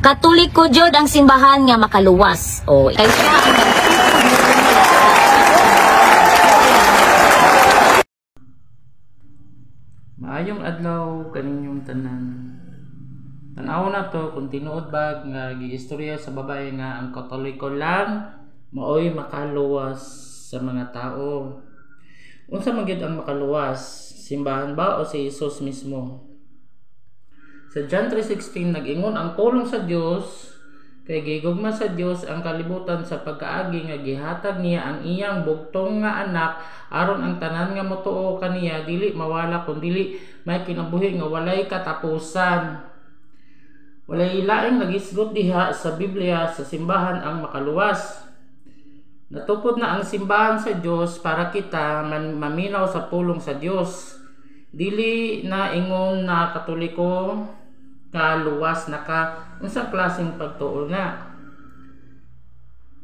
Katoliko jud ang simbahan nga makaluwas. O kay siya ang maayong adlaw kaninyong tanan. Tanaw na to kung tinuod ba nga giistorya sa babae nga ang Katoliko lang maoy makaluwas sa mga tao. Unsa man gyud ang makaluwas? Simbahan ba o si Jesus mismo? Sa John 3:16 nag-ingon ang pulong sa Dios kay gigugma sa Dios ang kalibutan sa pagkaagi nga gihatag niya ang iyang bugtong nga anak aron ang tanan nga motuo kaniya dili mawala kundi may kinabuhi nga walay katapusan. Walay laing nagisgot diha sa Biblia sa simbahan ang makaluwas. Natupod na ang simbahan sa Dios para kita maminaw sa pulong sa Dios. Dili na ingon na Katoliko kaluwas na ka unsang klaseng pagtuo na.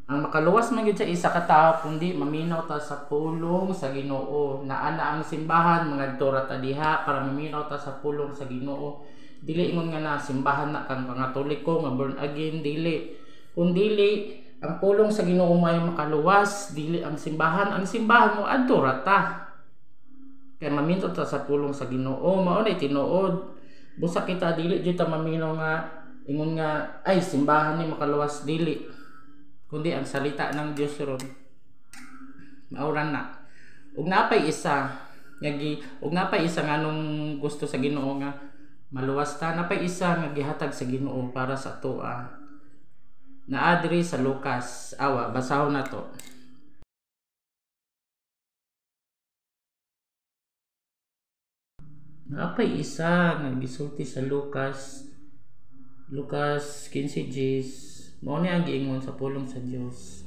Ang makaluwas man gyud sa isa ka tawo kundi maminaw ta sa pulong sa Ginoo. Naa na ang simbahan mga dura ta diha para maminaw ta sa pulong sa Ginoo. Dili ingon nga na simbahan na kang Katoliko nga born again, dili. Kundi ang pulong sa Ginoo may makaluwas, dili ang simbahan. Ang simbahan mo adura ta. Kaya maminaw ta sa pulong sa Ginoo, mao na tinuod. Busa kita dili jud ta maminaw nga ingon nga ay simbahan ni makaluwas, dili. Kundi ang salita ng Dios ron. Mauran na. Ug napay isa nganong gusto sa Ginoo nga maluwas ta, napay isa nga gihatag sa Ginoo para sa tuwa. Naadri sa Lucas. Awa, basahon na to. Napay isa nga gisulti sa Lucas 15:10. Mao ni ang giingon sa pulong sa Dios.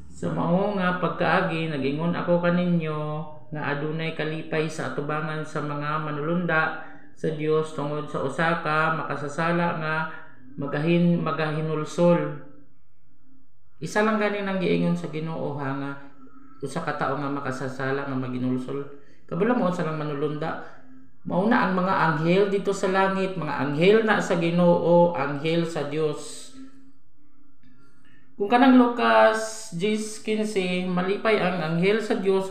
Sa mao nga pagkaagi nagingon ako kaninyo nga adunay kalipay sa atubangan sa mga manulunda sa Dios tungod sa usa ka makasasala nga magahinulsol. Isa lang ganin ang giingon sa Ginoo nga usa ka tawo nga makasasala nga maginulsol. Kabalo mo sa lang manulunda. Mauna ang mga anghel dito sa langit, mga anghel na sa Ginoo, anghel sa Dios. Kung kanang Lucas 10:15 malipay ang anghel sa Dios,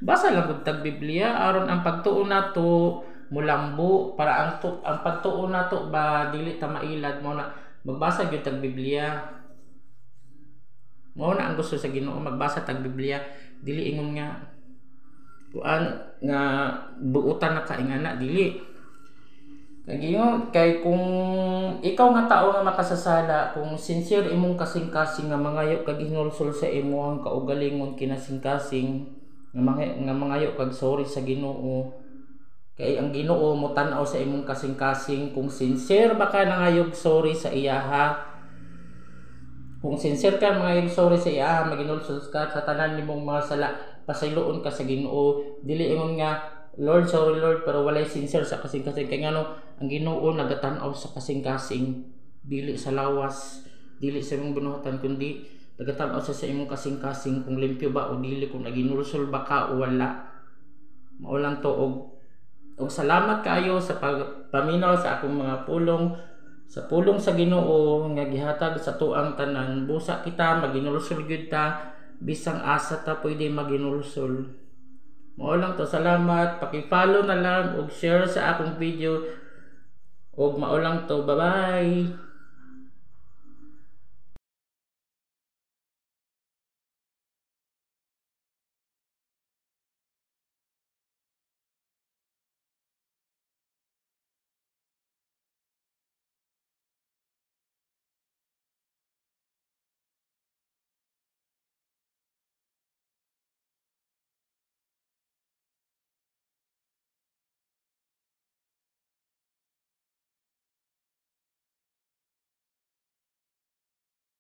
basa lang gud tag Biblia aron ang pagtuo nato mulambo para ang pagtuo nato ba dili ta mailad mo na magbasa gyud tag Biblia. Mao na ang gusto sa Ginoo, magbasa tag Biblia, dili ingon nga kuan nga buutan na kaingana, dili. Kay kung ikaw nga tao nga makasasala, kung sincere imong kasing-kasing nga mangayo kag hinulsol sa imong kaugalingon kinasing-kasing nga mangayo kag sorry sa Ginoo, kay ang Ginoo mo tan-aw sa imong kasing-kasing kung sincere ba ka nangayog sorry sa iyaha. Kung sincere ka mangayog sorry sa iyaha, maginulsol ka sa tanan nimong mga sala, pasayloon ka sa Ginoo. Dili ingon nga Lord, sorry Lord, pero walay sincere sa kasing-kasing. Kay ngano ang Ginoo nagatan-aw sa kasing-kasing, dili sa lawas, dili sa imong bunuhatan, kundi nagatan-aw sa imong kasing-kasing kung limpyo ba o dili, kung naginulsol ba ka o wala. Mao lang to. Og salamat kaayo sa pagpaminaw sa akong mga pulong, sa pulong sa Ginoo nga gihatag sa tuang tanan. Busa kita maginulsol gyud ta, bisang asa ta pwede maginulsol. Mao lang to. Salamat, paki-follow na lang og share sa akong video. Og mao lang to. Bye bye.